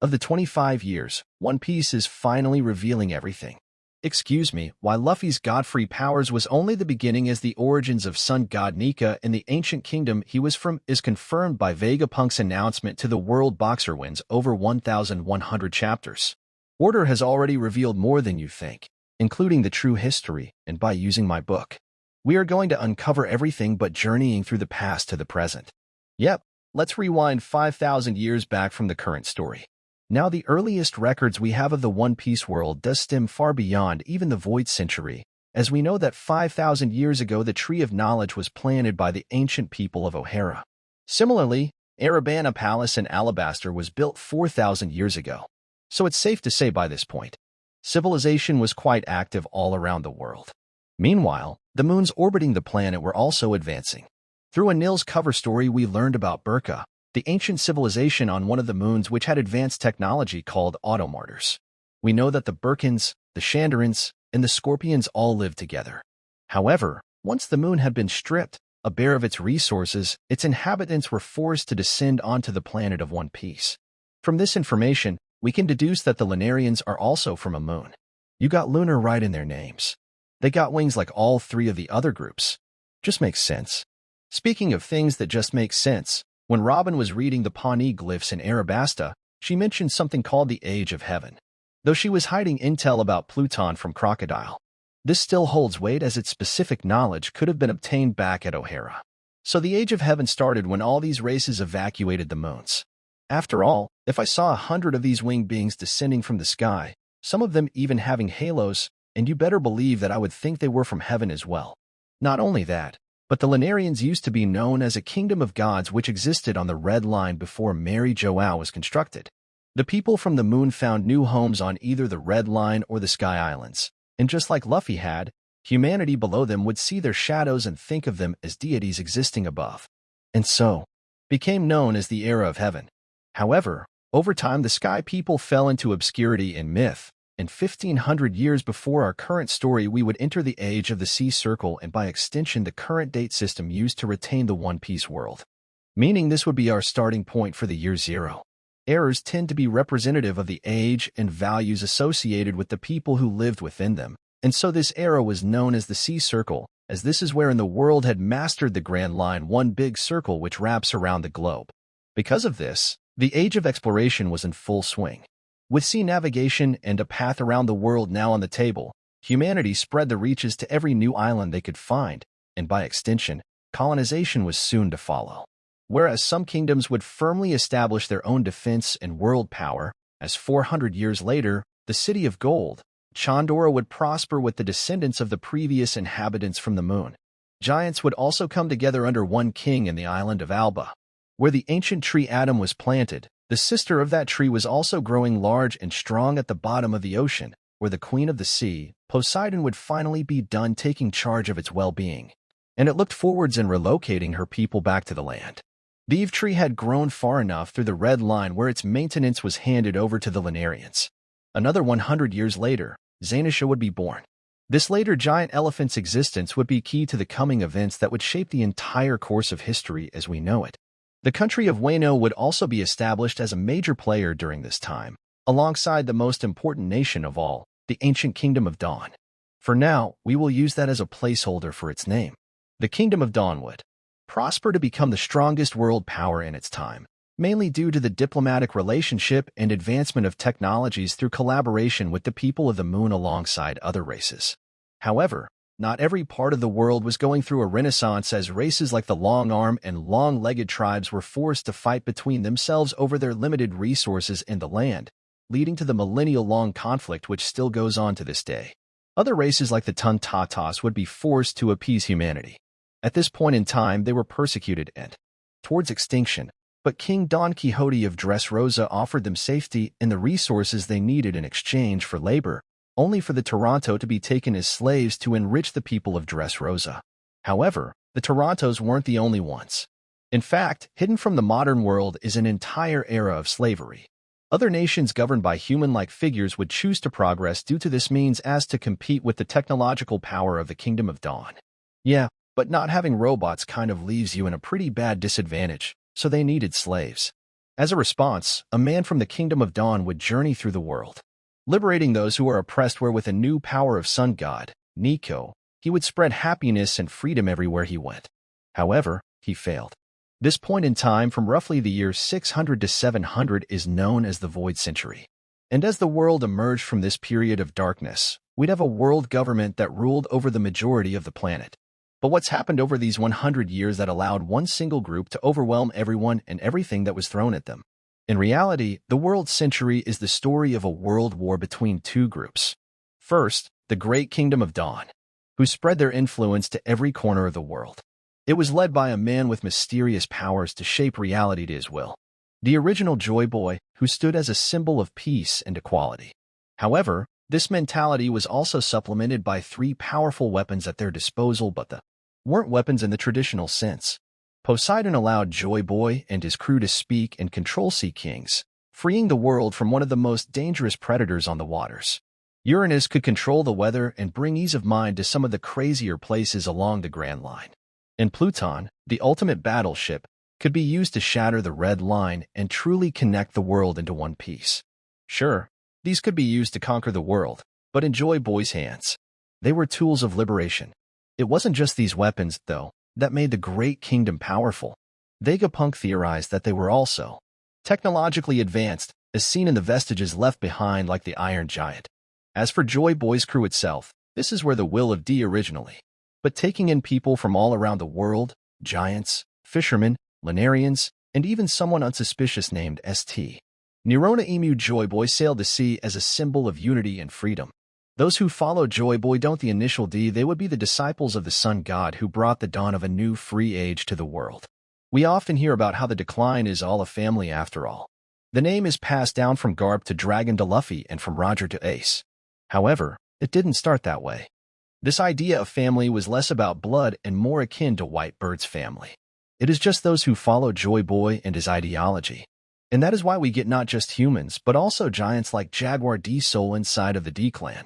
Of the 25 years, One Piece is finally revealing everything. Excuse me, why Luffy's god-free powers was only the beginning, as the origins of Sun God Nika in the ancient kingdom he was from is confirmed by Vegapunk's announcement to the World Boxer wins over 1,100 chapters. Order has already revealed more than you think, including the true history, and by using my book, we are going to uncover everything but journeying through the past to the present. Yep, let's rewind 5,000 years back from the current story. Now, the earliest records we have of the One Piece world does stem far beyond even the Void Century, as we know that 5,000 years ago the Tree of Knowledge was planted by the ancient people of O'Hara. Similarly, Erebana Palace in Alabaster was built 4,000 years ago. So it's safe to say by this point, civilization was quite active all around the world. Meanwhile, the moons orbiting the planet were also advancing. Through a Nils cover story we learned about Burka, the ancient civilization on one of the moons which had advanced technology called automartyrs. We know that the Burkans, the Shandarans, and the Scorpions all lived together. However, once the moon had been stripped, bare of its resources, its inhabitants were forced to descend onto the planet of One Piece. From this information, we can deduce that the Lunarians are also from a moon. You got lunar right in their names. They got wings like all three of the other groups. Just makes sense. Speaking of things that just make sense, when Robin was reading the Pawnee glyphs in Arabasta, she mentioned something called the Age of Heaven. Though she was hiding intel about Pluton from Crocodile, this still holds weight as its specific knowledge could have been obtained back at O'Hara. So the Age of Heaven started when all these races evacuated the moons. After all, if I saw 100 of these winged beings descending from the sky, some of them even having halos, and you better believe that I would think they were from heaven as well. Not only that, but the Lunarians used to be known as a kingdom of gods which existed on the Red Line before Mary Joao was constructed. The people from the moon found new homes on either the Red Line or the Sky Islands, and just like Luffy had, humanity below them would see their shadows and think of them as deities existing above. And so, became known as the Era of Heaven. However, over time the Sky people fell into obscurity and myth, and 1,500 years before our current story we would enter the Age of the Sea Circle and by extension the current date system used to retain the One Piece world. Meaning this would be our starting point for the year zero. Eras tend to be representative of the age and values associated with the people who lived within them, and so this era was known as the Sea Circle, as this is wherein the world had mastered the Grand Line, one big circle which wraps around the globe. Because of this, the age of exploration was in full swing. With sea navigation and a path around the world now on the table, humanity spread the reaches to every new island they could find, and by extension, colonization was soon to follow. Whereas some kingdoms would firmly establish their own defense and world power, as 400 years later, the City of Gold, Chandora would prosper with the descendants of the previous inhabitants from the moon. Giants would also come together under one king in the island of Alba. Where the ancient tree Adam was planted, the sister of that tree was also growing large and strong at the bottom of the ocean, where the queen of the sea, Poseidon, would finally be done taking charge of its well-being. And it looked forwards in relocating her people back to the land. The Eve tree had grown far enough through the Red Line where its maintenance was handed over to the Lunarians. Another 100 years later, Zanisha would be born. This later giant elephant's existence would be key to the coming events that would shape the entire course of history as we know it. The country of Wano would also be established as a major player during this time, alongside the most important nation of all, the ancient Kingdom of Dawn. For now, we will use that as a placeholder for its name. The Kingdom of Dawn would prosper to become the strongest world power in its time, mainly due to the diplomatic relationship and advancement of technologies through collaboration with the people of the moon alongside other races. However, not every part of the world was going through a renaissance, as races like the long-arm and long-legged tribes were forced to fight between themselves over their limited resources in the land, leading to the millennial-long conflict which still goes on to this day. Other races like the Tuntatas would be forced to appease humanity. At this point in time, they were persecuted and towards extinction, but King Don Quixote of Dressrosa offered them safety and the resources they needed in exchange for labor, only for the Toronto to be taken as slaves to enrich the people of Dressrosa. However, the Torontos weren't the only ones. In fact, hidden from the modern world is an entire era of slavery. Other nations governed by human-like figures would choose to progress due to this means as to compete with the technological power of the Kingdom of Dawn. Yeah, but not having robots kind of leaves you in a pretty bad disadvantage, so they needed slaves. As a response, a man from the Kingdom of Dawn would journey through the world, liberating those who are oppressed where with a new power of Sun God, Nika, he would spread happiness and freedom everywhere he went. However, he failed. This point in time from roughly the years 600 to 700 is known as the Void Century. And as the world emerged from this period of darkness, we'd have a world government that ruled over the majority of the planet. But what's happened over these 100 years that allowed one single group to overwhelm everyone and everything that was thrown at them? In reality, the World Century is the story of a world war between two groups. First, the Great Kingdom of Dawn, who spread their influence to every corner of the world. It was led by a man with mysterious powers to shape reality to his will. The original Joyboy, who stood as a symbol of peace and equality. However, this mentality was also supplemented by three powerful weapons at their disposal, but they weren't weapons in the traditional sense. Poseidon allowed Joyboy and his crew to speak and control Sea Kings, freeing the world from one of the most dangerous predators on the waters. Uranus could control the weather and bring ease of mind to some of the crazier places along the Grand Line. And Pluton, the ultimate battleship, could be used to shatter the Red Line and truly connect the world into one piece. Sure, these could be used to conquer the world, but in Joyboy's hands, they were tools of liberation. It wasn't just these weapons, though, that made the Great Kingdom powerful. Vegapunk theorized that they were also technologically advanced, as seen in the vestiges left behind like the Iron Giant. As for Joyboy's crew itself, this is where the will of D originally. But taking in people from all around the world, giants, fishermen, Lunarians, and even someone unsuspicious named St. Nerona Emu Joyboy sailed the sea as a symbol of unity and freedom. Those who follow Joyboy don't the initial D, they would be the disciples of the Sun God who brought the dawn of a new free age to the world. We often hear about how the decline is all a family after all. The name is passed down from Garp to Dragon to Luffy and from Roger to Ace. However, it didn't start that way. This idea of family was less about blood and more akin to Whitebird's family. It is just those who follow Joyboy and his ideology. And that is why we get not just humans, but also giants like Jaguar D-Soul inside of the D-Clan.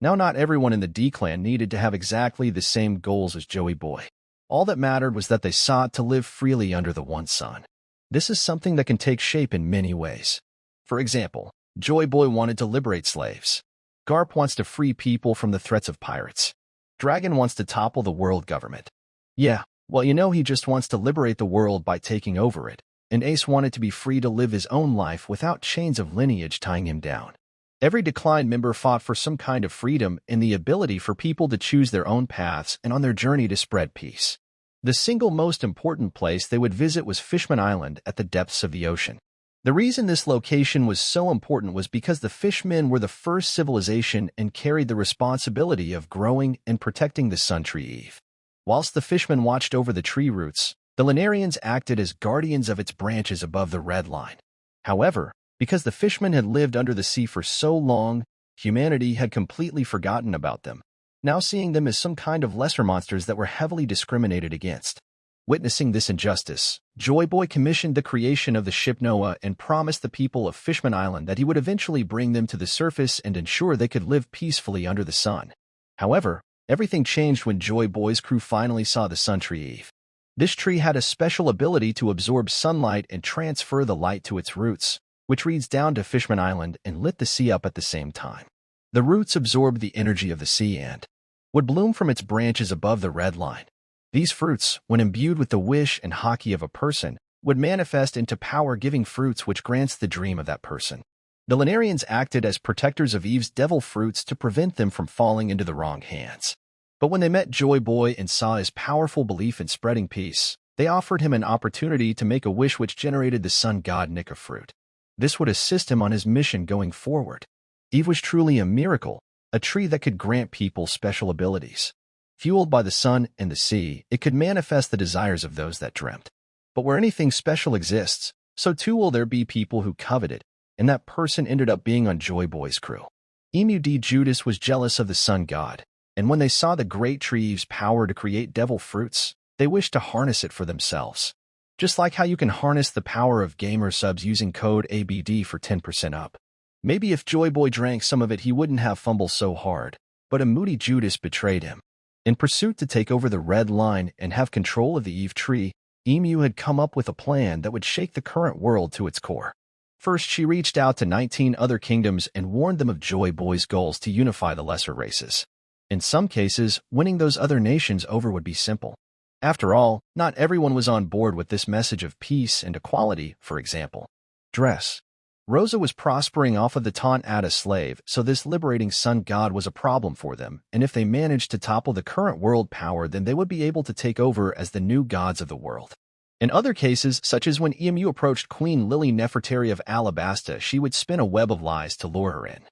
Now, not everyone in the D-Clan needed to have exactly the same goals as Joyboy. All that mattered was that they sought to live freely under the one sun. This is something that can take shape in many ways. For example, Joyboy wanted to liberate slaves. Garp wants to free people from the threats of pirates. Dragon wants to topple the world government. Yeah, well, he just wants to liberate the world by taking over it. And Ace wanted to be free to live his own life without chains of lineage tying him down. Every declined member fought for some kind of freedom and the ability for people to choose their own paths and on their journey to spread peace. The single most important place they would visit was Fishman Island at the depths of the ocean. The reason this location was so important was because the Fishmen were the first civilization and carried the responsibility of growing and protecting the Sun Tree Eve. Whilst the Fishmen watched over the tree roots, the Lunarians acted as guardians of its branches above the Red Line. However, because the Fishmen had lived under the sea for so long, humanity had completely forgotten about them, now seeing them as some kind of lesser monsters that were heavily discriminated against. Witnessing this injustice, Joyboy commissioned the creation of the ship Noah and promised the people of Fishman Island that he would eventually bring them to the surface and ensure they could live peacefully under the sun. However, everything changed when Joyboy's crew finally saw the Sun Tree Eve. This tree had a special ability to absorb sunlight and transfer the light to its roots, which reads down to Fishman Island and lit the sea up at the same time. The roots absorbed the energy of the sea and would bloom from its branches above the Red Line. These fruits, when imbued with the wish and haki of a person, would manifest into power-giving fruits which grants the dream of that person. The Lunarians acted as protectors of Eve's devil fruits to prevent them from falling into the wrong hands. But when they met Joyboy and saw his powerful belief in spreading peace, they offered him an opportunity to make a wish which generated the Sun God Nika fruit. This would assist him on his mission going forward. Eve was truly a miracle, a tree that could grant people special abilities. Fueled by the sun and the sea, it could manifest the desires of those that dreamt. But where anything special exists, so too will there be people who covet it, and that person ended up being on Joyboy's crew. Emu D. Judas was jealous of the Sun God, and when they saw the great tree Eve's power to create devil fruits, they wished to harness it for themselves. Just like how you can harness the power of gamer subs using code ABD for 10% up. Maybe if Joyboy drank some of it he wouldn't have fumbled so hard, but a moody Judas betrayed him. In pursuit to take over the Red Line and have control of the Eve tree, Emu had come up with a plan that would shake the current world to its core. First, she reached out to 19 other kingdoms and warned them of Joyboy's goals to unify the lesser races. In some cases, winning those other nations over would be simple. After all, not everyone was on board with this message of peace and equality, for example. Dress. Rosa was prospering off of the taunt at a slave, so this liberating sun god was a problem for them, and if they managed to topple the current world power, then they would be able to take over as the new gods of the world. In other cases, such as when Emu approached Queen Lily Nefertari of Alabasta, she would spin a web of lies to lure her in.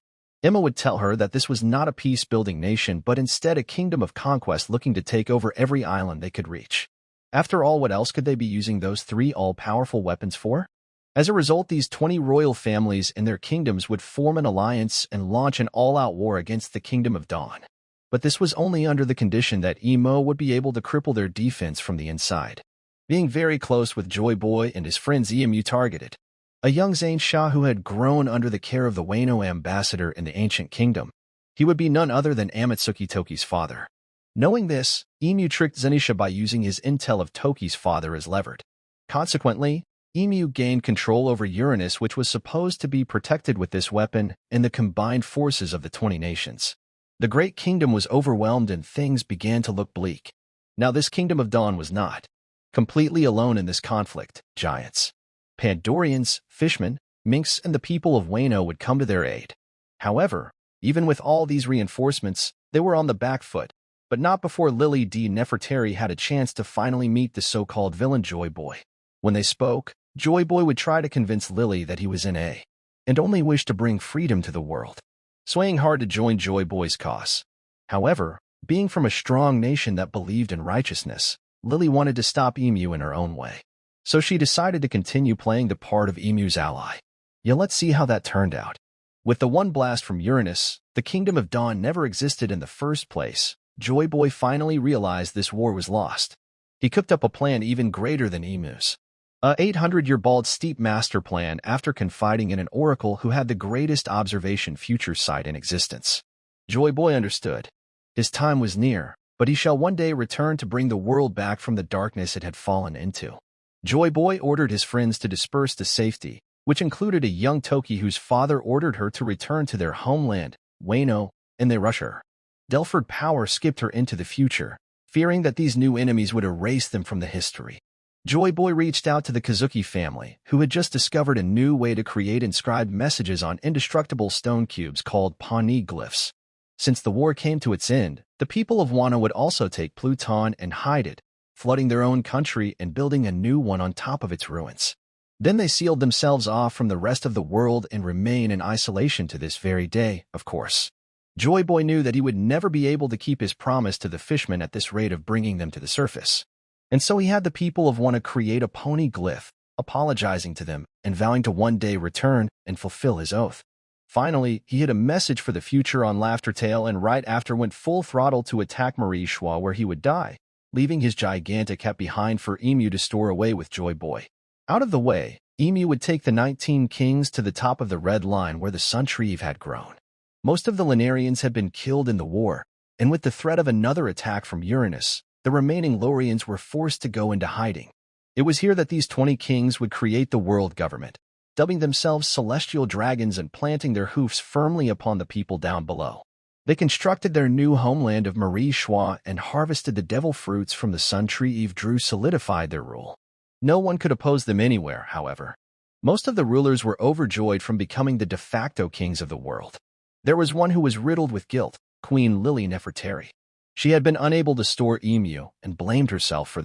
Emma would tell her that this was not a peace-building nation, but instead a kingdom of conquest looking to take over every island they could reach. After all, what else could they be using those 3 all-powerful weapons for? As a result, these 20 royal families and their kingdoms would form an alliance and launch an all-out war against the Kingdom of Dawn. But this was only under the condition that Emo would be able to cripple their defense from the inside. Being very close with Joyboy and his friends, Emu targeted a young Zain Shah who had grown under the care of the Wano ambassador in the ancient kingdom. He would be none other than Amatsuki Toki's father. Knowing this, Emu tricked Zenisha by using his intel of Toki's father as levered. Consequently, Emu gained control over Uranus, which was supposed to be protected with this weapon and the combined forces of the 20 nations. The great kingdom was overwhelmed and things began to look bleak. Now this Kingdom of Dawn was not completely alone in this conflict. Giants, Pandorians, fishmen, minks, and the people of Wano would come to their aid. However, even with all these reinforcements, they were on the back foot, but not before Lily D. Nefertari had a chance to finally meet the so-called villain Joyboy. When they spoke, Joyboy would try to convince Lily that he was NA and only wished to bring freedom to the world, swaying hard to join Joyboy's cause. However, being from a strong nation that believed in righteousness, Lily wanted to stop Emu in her own way. So she decided to continue playing the part of Emu's ally. Yeah, let's see how that turned out. With the one blast from Uranus, the Kingdom of Dawn never existed in the first place. Joyboy finally realized this war was lost. He cooked up a plan even greater than Emu's. A 800-year-bald steep master plan after confiding in an oracle who had the greatest observation future sight in existence. Joyboy understood. His time was near, but he shall one day return to bring the world back from the darkness it had fallen into. Joyboy ordered his friends to disperse to safety, which included a young Toki whose father ordered her to return to their homeland, Wano, and they rushed her. Delford Power skipped her into the future, fearing that these new enemies would erase them from the history. Joyboy reached out to the Kazuki family, who had just discovered a new way to create inscribed messages on indestructible stone cubes called Pawnee glyphs. Since the war came to its end, the people of Wano would also take Pluton and hide it, flooding their own country and building a new one on top of its ruins. Then they sealed themselves off from the rest of the world and remain in isolation to this very day, of course. Joyboy knew that he would never be able to keep his promise to the fishmen at this rate of bringing them to the surface. And so he had the people of Wano create a pony glyph, apologizing to them and vowing to one day return and fulfill his oath. Finally, he hid a message for the future on Laughter Tale and right after went full throttle to attack Marie Schwa where he would die, leaving his gigantic hat behind for Emu to store away with Joyboy. Out of the way, Emu would take the 19 kings to the top of the red line where the sun tree had grown. Most of the Lunarians had been killed in the war, and with the threat of another attack from Uranus, the remaining Lorians were forced to go into hiding. It was here that these 20 kings would create the world government, dubbing themselves celestial dragons and planting their hoofs firmly upon the people down below. They constructed their new homeland of Marie Schwa and harvested the devil fruits from the sun tree Eve Drew solidified their rule. No one could oppose them anywhere, however. Most of the rulers were overjoyed from becoming the de facto kings of the world. There was one who was riddled with guilt, Queen Lily Nefertari. She had been unable to store Emu and blamed herself for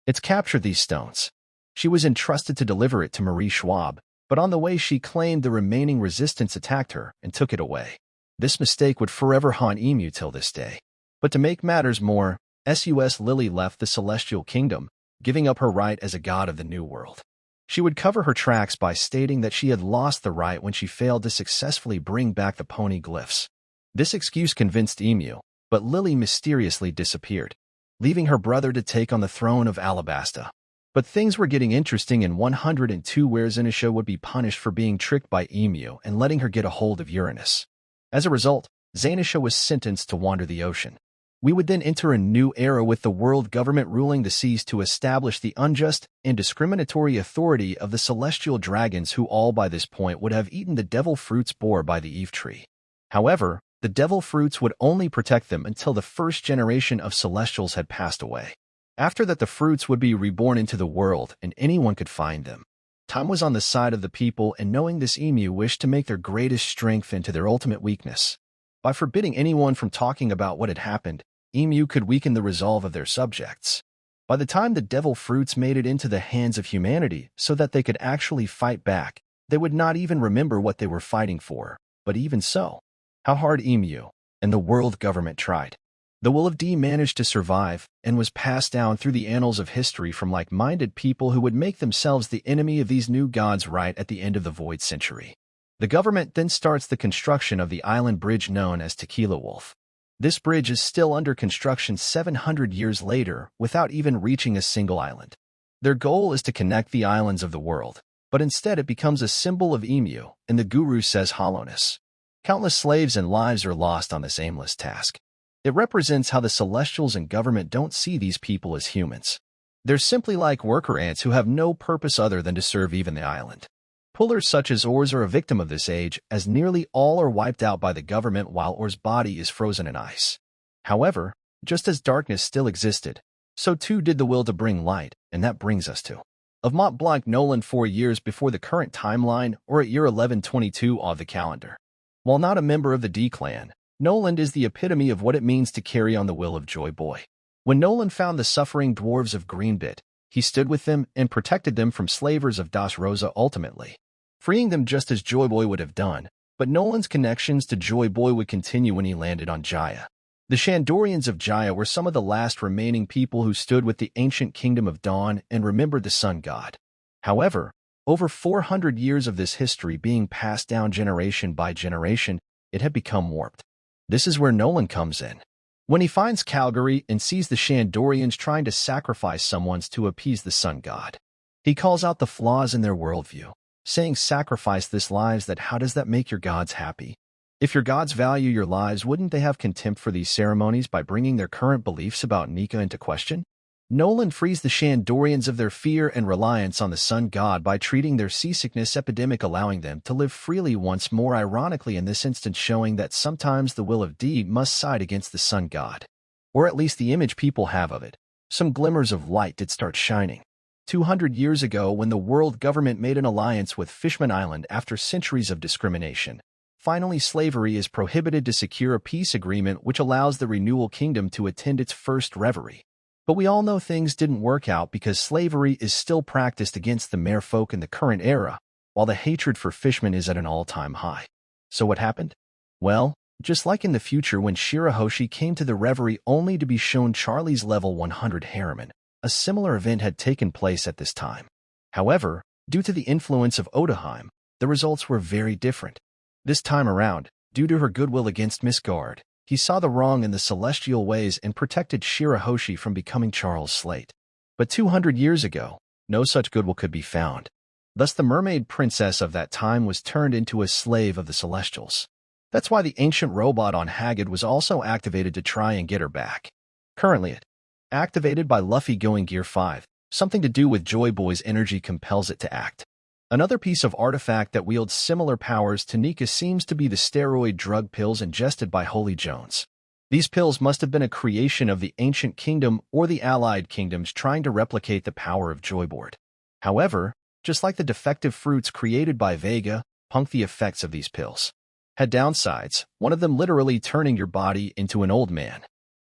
It's captured these stones. She was entrusted to deliver it to Marie Schwab, but on the way she claimed the remaining resistance attacked her and took it away. This mistake would forever haunt Emu till this day. But to make matters more, Sus Lily left the Celestial Kingdom, giving up her right as a god of the New World. She would cover her tracks by stating that she had lost the right when she failed to successfully bring back the pony glyphs. This excuse convinced Emu, but Lily mysteriously disappeared, leaving her brother to take on the throne of Alabasta. But things were getting interesting in 102 where Zenisha would be punished for being tricked by Emu and letting her get a hold of Uranus. As a result, Zenisha was sentenced to wander the ocean. We would then enter a new era with the world government ruling the seas to establish the unjust and discriminatory authority of the celestial dragons who all by this point would have eaten the devil fruits bore by the Eve tree. However, the devil fruits would only protect them until the first generation of celestials had passed away. After that, the fruits would be reborn into the world and anyone could find them. Time was on the side of the people, and knowing this, Emu wished to make their greatest strength into their ultimate weakness. By forbidding anyone from talking about what had happened, Emu could weaken the resolve of their subjects. By the time the devil fruits made it into the hands of humanity so that they could actually fight back, they would not even remember what they were fighting for. But even so, how hard Emu and the world government tried. The will of D managed to survive and was passed down through the annals of history from like-minded people who would make themselves the enemy of these new gods right at the end of the Void Century. The government then starts the construction of the island bridge known as Tequila Wolf. This bridge is still under construction 700 years later without even reaching a single island. Their goal is to connect the islands of the world, but instead it becomes a symbol of Emu, and the guru says hollowness. Countless slaves and lives are lost on this aimless task. It represents how the Celestials and government don't see these people as humans. They're simply like worker ants who have no purpose other than to serve even the island. Pullers such as Ors are a victim of this age, as nearly all are wiped out by the government while Or's body is frozen in ice. However, just as darkness still existed, so too did the will to bring light, and that brings us to of Mont Blanc Nolan 4 years before the current timeline, or at year 1122 of the calendar. While not a member of the D clan, Nolan is the epitome of what it means to carry on the will of Joyboy. When Nolan found the suffering dwarves of Greenbit, he stood with them and protected them from slavers of Das Rosa, ultimately freeing them just as Joyboy would have done. But Nolan's connections to Joyboy would continue when he landed on Jaya. The Shandorians of Jaya were some of the last remaining people who stood with the ancient kingdom of Dawn and remembered the Sun God. However, over 400 years of this history being passed down generation by generation, it had become warped. This is where Nolan comes in. When he finds Calgary and sees the Shandorians trying to sacrifice someone to appease the Sun God, he calls out the flaws in their worldview, saying, "Sacrifice this lives, that how does that make your gods happy? If your gods value your lives, wouldn't they have contempt for these ceremonies by bringing their current beliefs about Nika into question?" Nolan frees the Shandorians of their fear and reliance on the Sun God by treating their seasickness epidemic, allowing them to live freely once more, ironically in this instance showing that sometimes the will of D must side against the Sun God. Or at least the image people have of it. Some glimmers of light did start shining 200 years ago when the world government made an alliance with Fishman Island after centuries of discrimination. Finally, slavery is prohibited to secure a peace agreement which allows the Renewal Kingdom to attend its first reverie. But we all know things didn't work out because slavery is still practiced against the merfolk in the current era, while the hatred for Fishman is at an all-time high. So what happened? Well, just like in the future when Shirahoshi came to the reverie only to be shown Charlie's level 100 harem, a similar event had taken place at this time. However, due to the influence of Odaheim, the results were very different. This time around, due to her goodwill against Misgard, he saw the wrong in the celestial ways and protected Shirahoshi from becoming Charles Slate. But 200 years ago, no such goodwill could be found. Thus the mermaid princess of that time was turned into a slave of the Celestials. That's why the ancient robot on Haggard was also activated to try and get her back. Currently it activated by Luffy going Gear 5, something to do with Joyboy's energy compels it to act. Another piece of artifact that wields similar powers to Nika seems to be the steroid drug pills ingested by Holy Jones. These pills must have been a creation of the Ancient Kingdom or the Allied Kingdoms trying to replicate the power of Joyboard. However, just like the defective fruits created by Vega, Punk, the effects of these pills had downsides, one of them literally turning your body into an old man.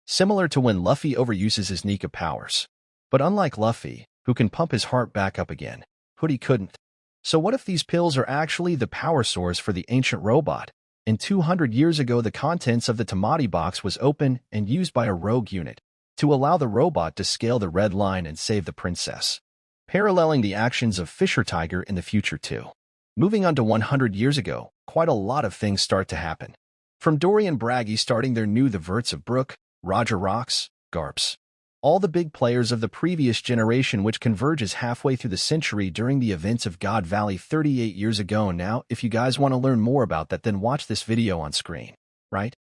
Similar to when Luffy overuses his Nika powers. But unlike Luffy, who can pump his heart back up again, Hoodie couldn't. So what if these pills are actually the power source for the ancient robot? And 200 years ago the contents of the Tamati box was open and used by a rogue unit to allow the robot to scale the red line and save the princess, paralleling the actions of Fisher Tiger in the future too. Moving on to 100 years ago, quite a lot of things start to happen. From Dorian Braggy starting their new The Verts of Brook, Roger Rocks, Garps. All the big players of the previous generation which converges halfway through the century during the events of God Valley 38 years ago. Now, if you guys want to learn more about that, then watch this video on screen, right?